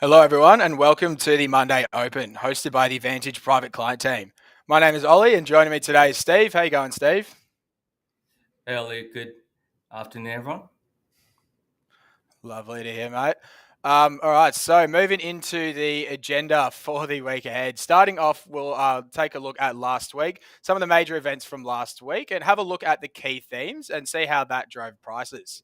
Hello, everyone, and welcome to the Monday Open, hosted by the Vantage private client team. My name is Ollie, and joining me today is Steve. How you going, Steve? Hey Ollie, good afternoon everyone. Lovely to hear, mate. All right, so moving into the agenda for the week ahead. Starting off, we'll take a look at last week, some of the major events from last week, and have a look at the key themes and see how that drove prices.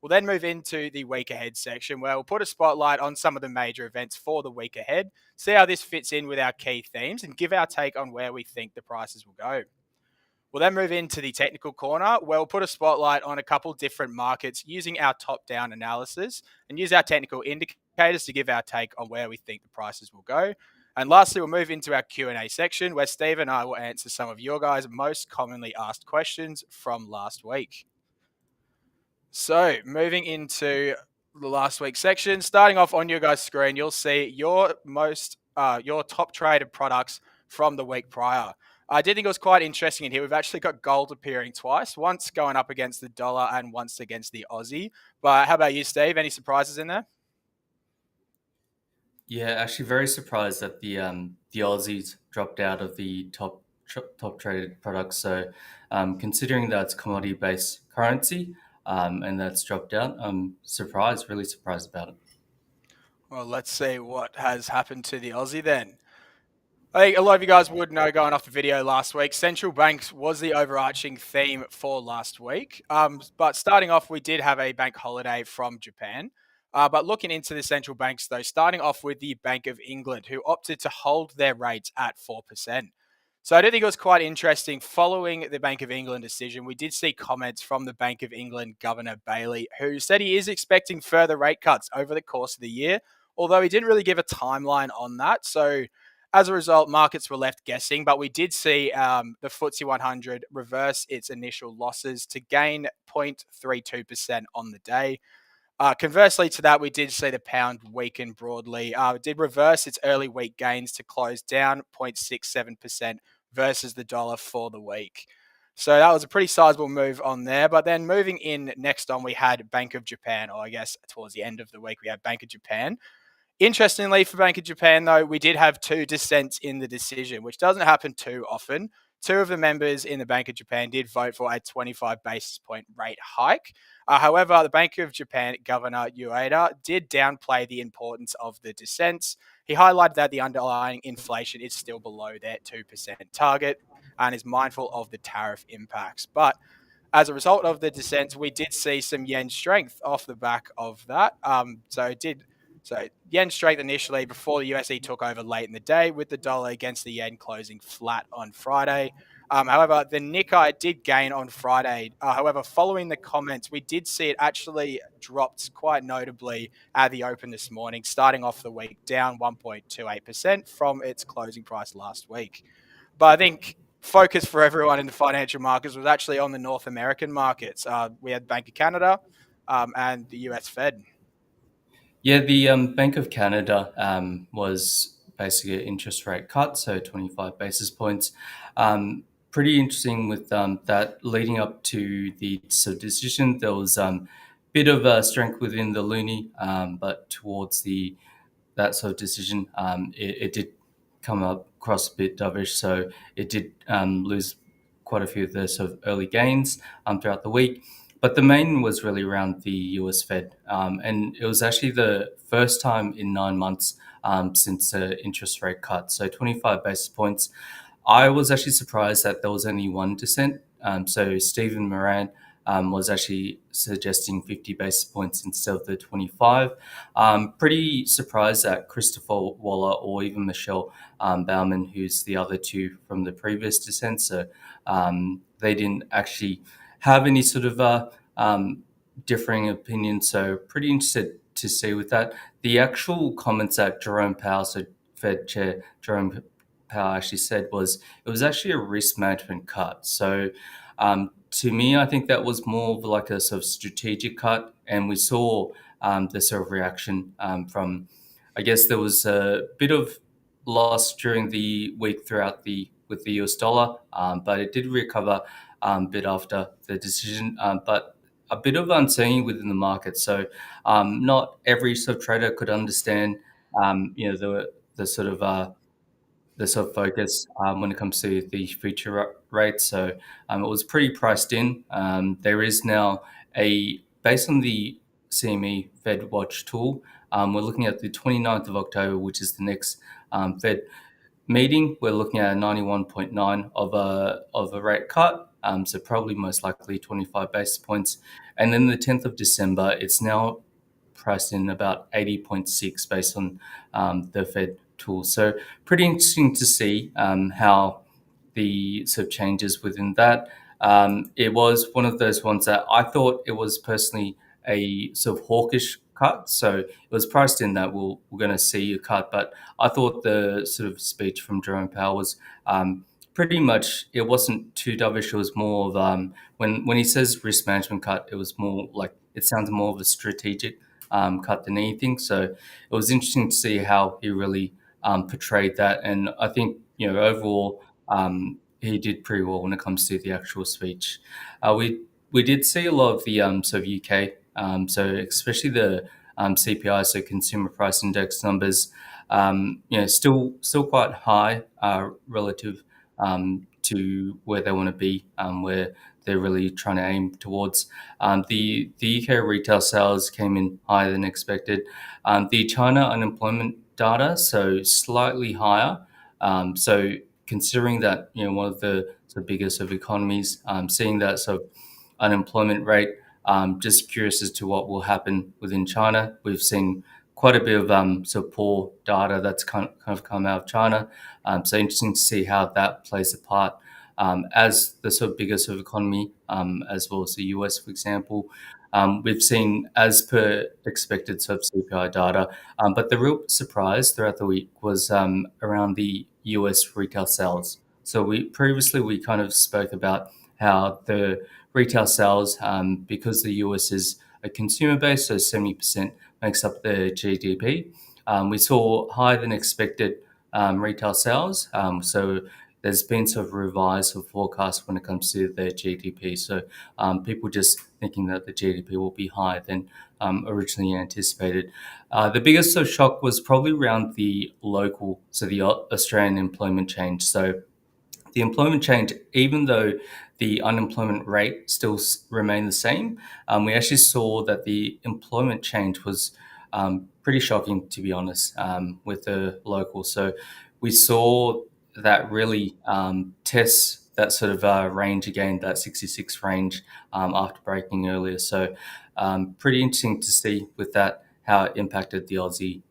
We'll then move into the week ahead section where we'll put a spotlight on some of the major events for the week ahead, see how this fits in with our key themes, and give our take on where we think the prices will go. We'll then move into the technical corner where we'll put a spotlight on a couple different markets using our top down analysis and use our technical indicators to give our take on where we think the prices will go. And lastly, we'll move into our Q&A section where Steve and I will answer some of your guys' most commonly asked questions from last week. So, moving into the last week's section, starting off on your guys' screen, you'll see your top traded products from the week prior. I did think it was quite interesting in here. We've actually got gold appearing twice, once going up against the dollar and once against the Aussie. But how about you, Steve? Any surprises in there? Yeah, actually very surprised that the Aussies dropped out of the top traded products. So considering that's commodity based currency and that's dropped out, I'm surprised, really surprised about it. Well, let's see what has happened to the Aussie then. I think a lot of you guys would know going off the video last week, central banks was the overarching theme for last week. But starting off, we did have a bank holiday from Japan. But looking into the central banks, though, starting off with the Bank of England, who opted to hold their rates at 4%. So I do think it was quite interesting. Following the Bank of England decision, we did see comments from the Bank of England Governor Bailey, who said he is expecting further rate cuts over the course of the year, although he didn't really give a timeline on that. So as a result, markets were left guessing, but we did see the FTSE 100 reverse its initial losses to gain 0.32% on the day. Conversely to that, we did see the pound weaken broadly. It did reverse its early week gains to close down 0.67% versus the dollar for the week. So that was a pretty sizable move on there. But then moving in next on, we had Bank of Japan, or I guess towards the end of the week, we had Bank of Japan. Interestingly, for Bank of Japan, though, we did have two dissents in the decision, which doesn't happen too often. Two of the members in the Bank of Japan did vote for a 25 basis point rate hike. However, the Bank of Japan Governor Ueda did downplay the importance of the dissents. He highlighted that the underlying inflation is still below their 2% target and is mindful of the tariff impacts. But as a result of the dissents, we did see some yen strength off the back of that. So yen strength initially before the USD took over late in the day, with the dollar against the yen closing flat on Friday. However, the Nikkei did gain on Friday. However, following the comments, we did see it actually dropped quite notably at the open this morning, starting off the week down 1.28% from its closing price last week. But I think focus for everyone in the financial markets was actually on the North American markets. We had Bank of Canada and the US Fed. Yeah, the Bank of Canada was basically an interest rate cut, so 25 basis points. Pretty interesting with that leading up to the decision. There was bit of strength within the loonie, but towards the that sort of decision, it did come up across a bit dovish, so it did lose quite a few of the sort of early gains throughout the week. But the main was really around the US Fed. And it was actually the first time in 9 months since the interest rate cut. So 25 basis points. I was actually surprised that there was only one dissent. So Stephen Moran was actually suggesting 50 basis points instead of the 25. Pretty surprised that Christopher Waller or even Michelle Bauman, who's the other two from the previous dissent. So they didn't actually have any sort of differing opinions. So pretty interested to see with that. The actual comments that Jerome Powell, so Fed Chair Jerome Powell actually said was it was actually a risk management cut. So to me, I think that was more of like a sort of strategic cut, and we saw the sort of reaction from. I guess there was a bit of loss during the week throughout the with the US dollar, but it did recover a bit after the decision, but a bit of uncertainty within the market. So not every sort of trader could understand The sort of focus when it comes to the future rate. So it was pretty priced in. There is now based on the CME Fed Watch tool, we're looking at the 29th of October, which is the next Fed meeting. We're looking at a 91.9 of a rate cut, so probably most likely 25 basis points. And then the 10th of December, it's now priced in about 80.6 based on the Fed tool. So pretty interesting to see how the sort of changes within that. It was one of those ones that I thought it was personally a sort of hawkish cut. So it was priced in that we're going to see a cut. But I thought the sort of speech from Jerome Powell was pretty much, it wasn't too dovish. It was more of when he says risk management cut, it was more like, it sounds more of a strategic cut than anything. So it was interesting to see how he really portrayed that. And I think, overall, he did pretty well when it comes to the actual speech. We did see a lot of the sort of UK, so especially the CPI, so Consumer Price Index numbers, still quite high relative to where they want to be, where they're really trying to aim towards. The UK retail sales came in higher than expected. The China unemployment data, so slightly higher. So considering that, one of the biggest of economies, seeing that sort of unemployment rate, just curious as to what will happen within China. We've seen quite a bit of sort of poor data that's kind of come out of China. So interesting to see how that plays a part as the sort of biggest of economy, as well as the US, for example. We've seen, as per expected, sort of CPI data, but the real surprise throughout the week was around the US retail sales. So we kind of spoke about how the retail sales, because the US is a consumer base, so 70% makes up the GDP. We saw higher than expected retail sales. So there's been sort of revised sort of forecast when it comes to the GDP. So people just thinking that the GDP will be higher than originally anticipated. The biggest sort of shock was probably around the local, so the Australian employment change. So the employment change, even though the unemployment rate still remained the same, we actually saw that the employment change was pretty shocking, to be honest, with the local. So we saw that really test that sort of range again, that 66 range after breaking earlier. So pretty interesting to see with that how it impacted the Aussie.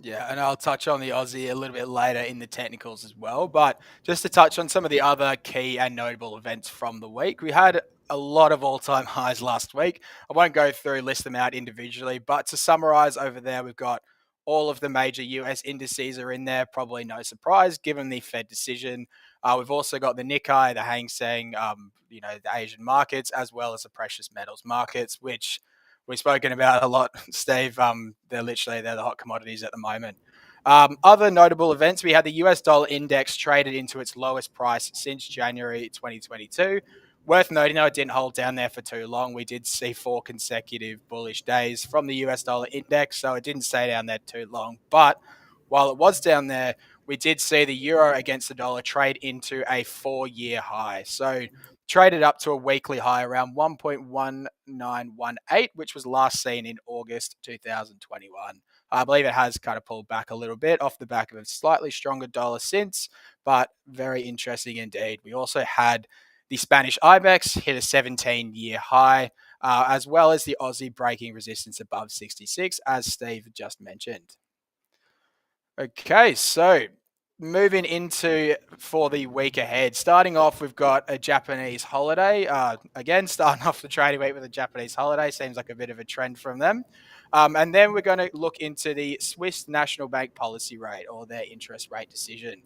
Yeah, and I'll touch on the Aussie a little bit later in the technicals as well. But just to touch on some of the other key and notable events from the week, we had a lot of all-time highs last week. I won't go through, list them out individually, but to summarize over there, we've got all of the major US indices are in there. Probably no surprise given the Fed decision. We've also got the Nikkei, the Hang Seng, the Asian markets, as well as the precious metals markets, which we've spoken about a lot, Steve. They're the hot commodities at the moment. Other notable events, we had the US dollar index traded into its lowest price since January 2022. Worth noting, though, it didn't hold down there for too long. We did see 4 consecutive bullish days from the US dollar index, so it didn't stay down there too long. But while it was down there, we did see the euro against the dollar trade into a 4-year high. So traded up to a weekly high around 1.1918, which was last seen in August 2021. I believe it has kind of pulled back a little bit off the back of a slightly stronger dollar since, but very interesting indeed. We also had the Spanish IBEX hit a 17-year high, as well as the Aussie breaking resistance above 66, as Steve just mentioned. Okay, so moving into for the week ahead. Starting off, we've got a Japanese holiday. Again, starting off the trading week with a Japanese holiday. Seems like a bit of a trend from them. And then we're going to look into the Swiss National Bank policy rate, or their interest rate decision.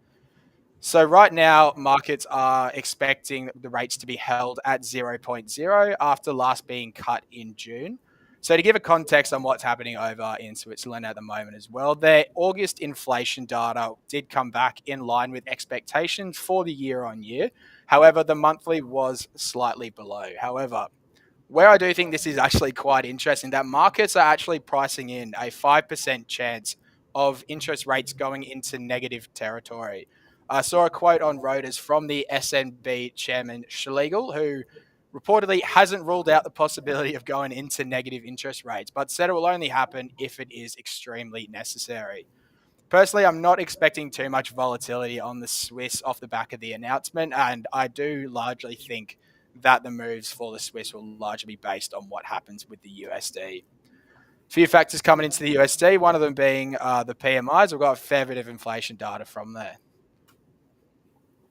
So right now, markets are expecting the rates to be held at 0.0 after last being cut in June. So to give a context on what's happening over in Switzerland at the moment as well, their August inflation data did come back in line with expectations for the year on year. However, the monthly was slightly below. However, where I do think this is actually quite interesting, that markets are actually pricing in a 5% chance of interest rates going into negative territory. I saw a quote on Reuters from the SNB chairman Schlegel, who reportedly hasn't ruled out the possibility of going into negative interest rates, but said it will only happen if it is extremely necessary. Personally, I'm not expecting too much volatility on the Swiss off the back of the announcement, and I do largely think that the moves for the Swiss will largely be based on what happens with the USD. Few factors coming into the USD, one of them being the PMIs. We've got a fair bit of inflation data from there.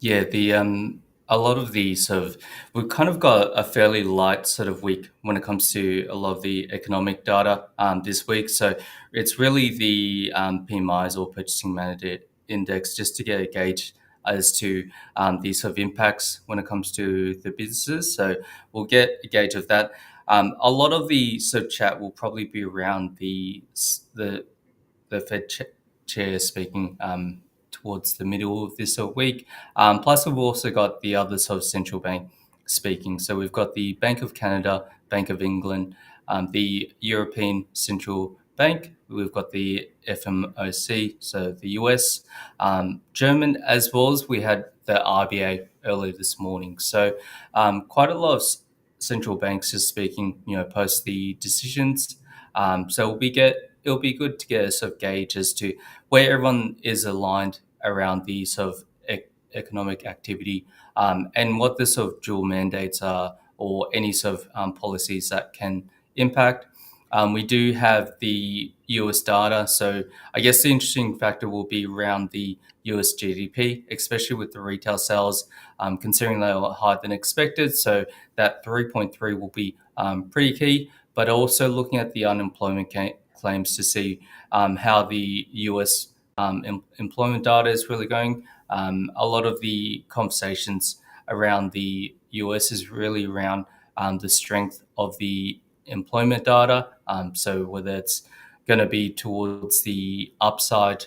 Yeah, the a lot of the sort of we've kind of got a fairly light sort of week when it comes to a lot of the economic data this week. So it's really the PMIs or Purchasing Manager Index just to get a gauge as to the sort of impacts when it comes to the businesses. So we'll get a gauge of that. A lot of the sort of chat will probably be around the Fed chair speaking towards the middle of this week. Plus, we've also got the other sort of central bank speaking. So we've got the Bank of Canada, Bank of England, the European Central Bank. We've got the FMOC, so the US, German, as well as we had the RBA earlier this morning. So quite a lot of central banks are speaking, post the decisions. So it'll be good to get a sort of gauge as to where everyone is aligned around the sort of economic activity and what the sort of dual mandates are or any sort of policies that can impact. We do have the US data, so I guess the interesting factor will be around the US GDP, especially with the retail sales, considering they are higher than expected. So that 3.3 will be pretty key, but also looking at the unemployment claims to see how the US employment data is really going. A lot of the conversations around the US is really around the strength of the employment data. So whether it's going to be towards the upside.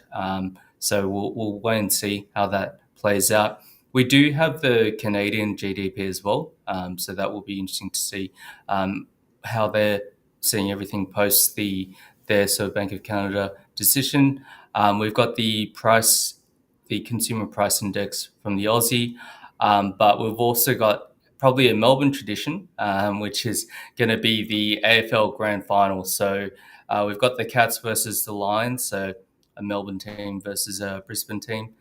So we'll wait and see how that plays out. We do have the Canadian GDP as well. So that will be interesting to see how they're seeing everything post their sort of Bank of Canada decision. We've got the consumer price index from the Aussie, but we've also got probably a Melbourne tradition, which is going to be the AFL Grand Final. So we've got the Cats versus the Lions, so a Melbourne team versus a Brisbane team.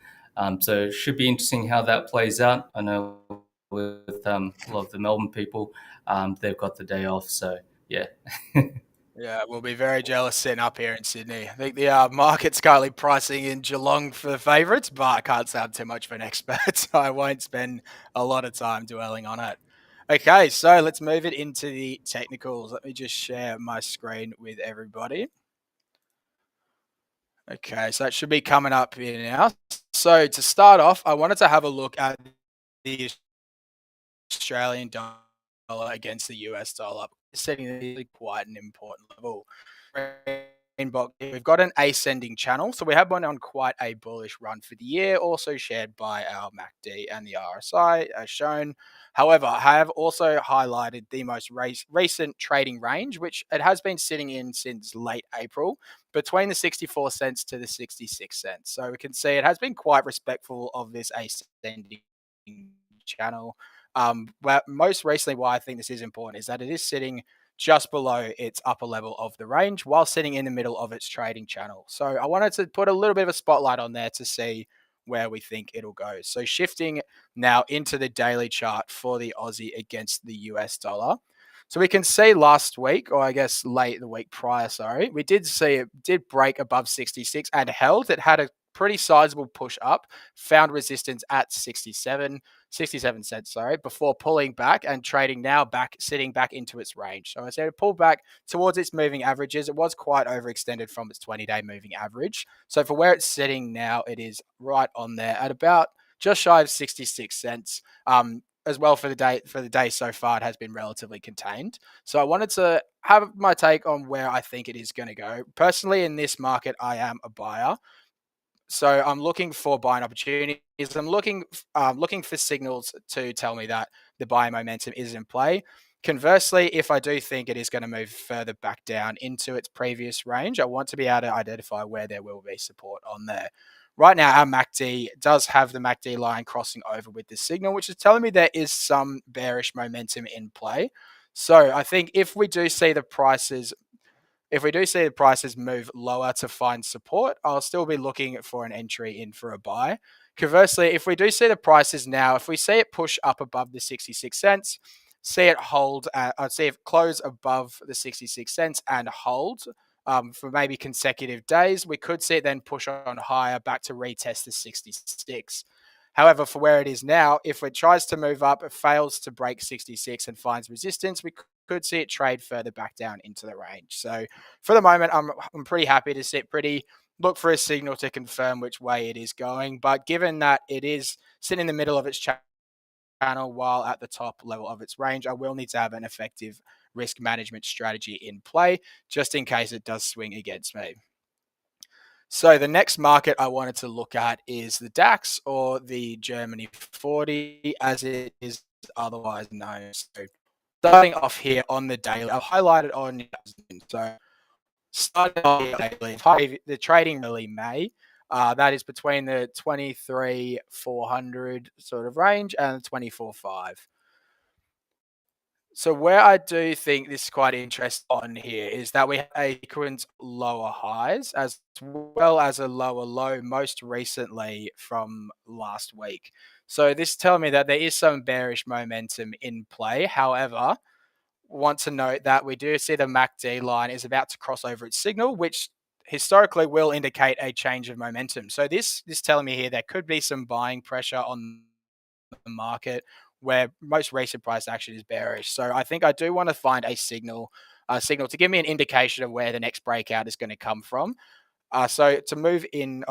So it should be interesting how that plays out. I know with a lot of the Melbourne people, they've got the day off. So yeah. Yeah, we'll be very jealous sitting up here in Sydney. I think the market's currently pricing in Geelong for the favourites, but I can't sound too much of an expert, so I won't spend a lot of time dwelling on it. Okay, so let's move it into the technicals. Let me just share my screen with everybody. Okay, so that should be coming up here now. So to start off, I wanted to have a look at the Australian dollar against the US dollar, setting really quite an important level. We've got an ascending channel, so we have one on quite a bullish run for the year, also shared by our MACD and the RSI as shown. However, I have also highlighted the most recent trading range, which it has been sitting in since late April, between the 64 cents to the 66 cents. So we can see it has been quite respectful of this ascending channel. Most recently, why I think this is important is that it is sitting just below its upper level of the range while sitting in the middle of its trading channel. So I wanted to put a little bit of a spotlight on there to see where we think it'll go. So shifting now into the daily chart for the Aussie against the US dollar. So we can see last week, or I guess late the week prior, sorry, we did see it did break above 66 and held. It had a pretty sizable push up, found resistance at 67 cents, sorry, before pulling back and trading now back, sitting back into its range. So I said it pulled back towards its moving averages. It was quite overextended from its 20-day moving average. So for where it's sitting now, it is right on there at about just shy of 66 cents. As well for the day so far, it has been relatively contained. So I wanted to have my take on where I think it is going to go. Personally, in this market, I am a buyer. So I'm looking for buying opportunities. I'm looking for signals to tell me that the buying momentum is in play. Conversely, if I do think it is going to move further back down into its previous range, I want to be able to identify where there will be support on there. Right now, our MACD does have the MACD line crossing over with the signal, which is telling me there is some bearish momentum in play. So I think if we do see the prices move lower to find support, I'll still be looking for an entry in for a buy. Conversely, if we do see the prices now, if we see it push up above the 66 cents, see it hold, I'd see it close above the 66 cents and hold for maybe consecutive days, we could see it then push on higher back to retest the 66. However, for where it is now, if it tries to move up, it fails to break 66 and finds resistance, we could see it trade further back down into the range. So for the moment, I'm pretty happy to look for a signal to confirm which way it is going. But given that it is sitting in the middle of its channel while at the top level of its range, I will need to have an effective risk management strategy in play just in case it does swing against me. So the next market I wanted to look at is the DAX, or the Germany 40 as it is otherwise known. So starting off here on the daily, I've highlighted on so starting off daily, the trading early May. That is between the 23,400 sort of range and the 24,500. So where I do think this is quite interesting on here is that we have a sequence lower highs as well as a lower low most recently from last week. So this is telling me that there is some bearish momentum in play. However, want to note that we do see the MACD line is about to cross over its signal, which historically will indicate a change of momentum. So this telling me here there could be some buying pressure on the market where most recent price action is bearish. So I think I do want to find a signal to give me an indication of where the next breakout is going to come from. So to move in,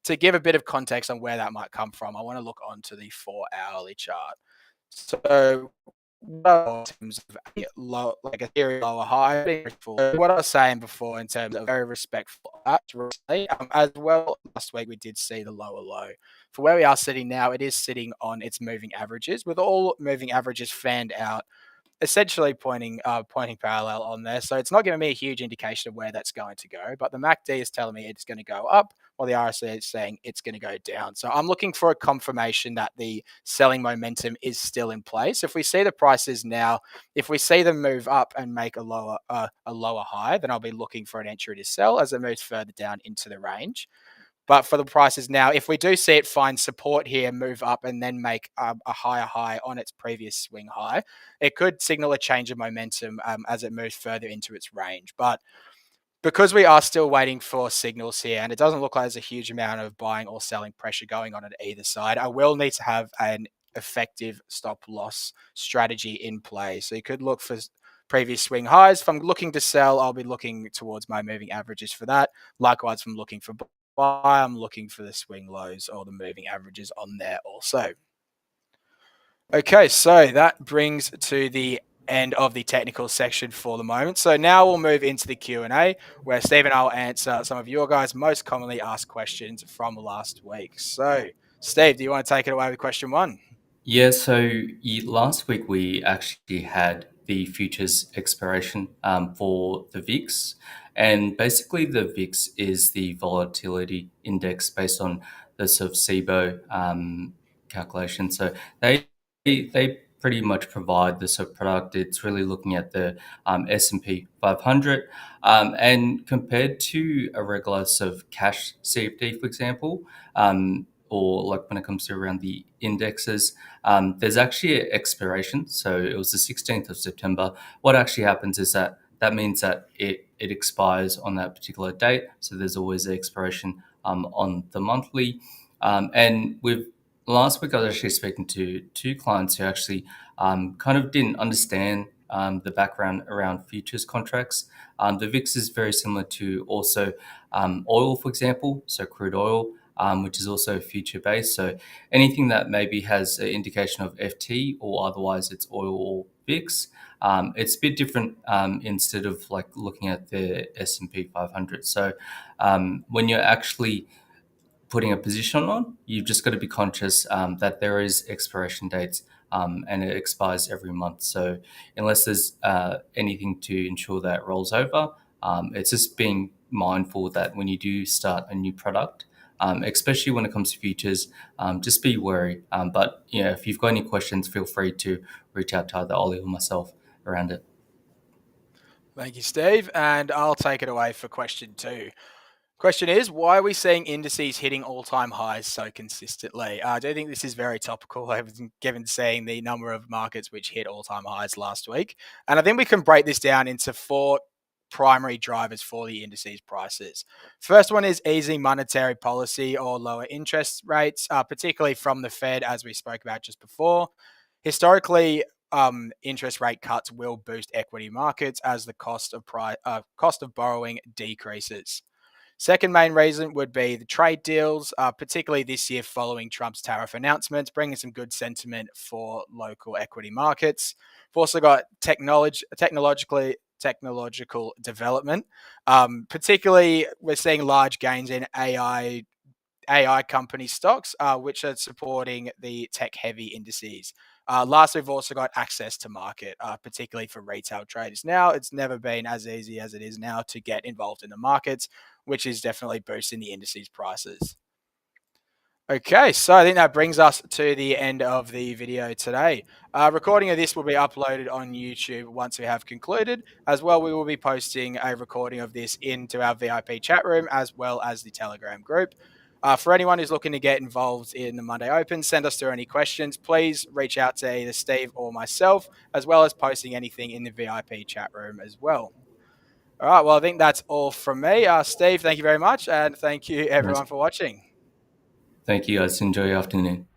to give a bit of context on where that might come from, I want to look onto the 4-hourly chart. So in terms of a low, like a theory lower high, what I was saying before in terms of very respectful as well. Last week we did see the lower low. For where we are sitting now, it is sitting on its moving averages, with all moving averages fanned out, essentially pointing parallel on there. So it's not giving me a huge indication of where that's going to go, but the MACD is telling me it's going to go up, while the RSI is saying it's going to go down. So I'm looking for a confirmation that the selling momentum is still in place. If we see the prices now, if we see them move up and make a lower high, then I'll be looking for an entry to sell as it moves further down into the range. But for the prices now, if we do see it find support here, move up, and then make a higher high on its previous swing high, it could signal a change of momentum as it moves further into its range. But because we are still waiting for signals here, and it doesn't look like there's a huge amount of buying or selling pressure going on either side, I will need to have an effective stop loss strategy in play. So you could look for previous swing highs. If I'm looking to sell, I'll be looking towards my moving averages for that. Likewise, if I'm looking for buy, I'm looking for the swing lows or the moving averages on there also. Okay, so that brings to the end of the technical section for the moment. So now we'll move into the Q&A, where Steve and I will answer some of your guys' most commonly asked questions from last week. So, Steve, do you want to take it away with question one? Yeah, so last week we actually had the futures expiration for the VIX. And basically, the VIX is the volatility index based on the sort of SIBO calculation. So they pretty much provide the sort of product. It's really looking at the S&P 500. And compared to a regular sort of cash CFD, for example, or like when it comes to around the indexes, there's actually an expiration. So it was the 16th of September. What actually happens is that means that it expires on that particular date. So there's always an expiration on the monthly. And with last week, I was actually speaking to two clients who actually kind of didn't understand the background around futures contracts. The VIX is very similar to also oil, for example, so crude oil. Which is also future based. So anything that maybe has an indication of FT or otherwise it's oil or VIX, it's a bit different instead of like looking at the S&P 500. So when you're actually putting a position on, you've just got to be conscious that there is expiration dates and it expires every month. So unless there's anything to ensure that it rolls over, it's just being mindful that when you do start a new product, especially when it comes to futures, just be wary. But if you've got any questions, feel free to reach out to either Ollie or myself around it. Thank you, Steve. And I'll take it away for question 2. Question is, why are we seeing indices hitting all-time highs so consistently? I do think this is very topical, given seeing the number of markets which hit all-time highs last week. And I think we can break this down into 4 primary drivers for the indices prices. First one is easy monetary policy or lower interest rates, particularly from the Fed, as we spoke about just before. Historically, interest rate cuts will boost equity markets as the cost of borrowing decreases. Second main reason would be the trade deals, particularly this year following Trump's tariff announcements, bringing some good sentiment for local equity markets. We've also got technological development. Particularly, we're seeing large gains in AI company stocks, which are supporting the tech-heavy indices. Last, we've also got access to market, particularly for retail traders. Now, it's never been as easy as it is now to get involved in the markets, which is definitely boosting the indices prices. Okay, so I think that brings us to the end of the video today. Recording of this will be uploaded on YouTube once we have concluded. As well, we will be posting a recording of this into our VIP chat room as well as the Telegram group. For anyone who's looking to get involved in the Monday Open, send us through any questions. Please reach out to either Steve or myself, as well as posting anything in the VIP chat room as well. All right, well, I think that's all from me. Steve, thank you very much, and thank you everyone for watching. Thank you guys. Enjoy your afternoon.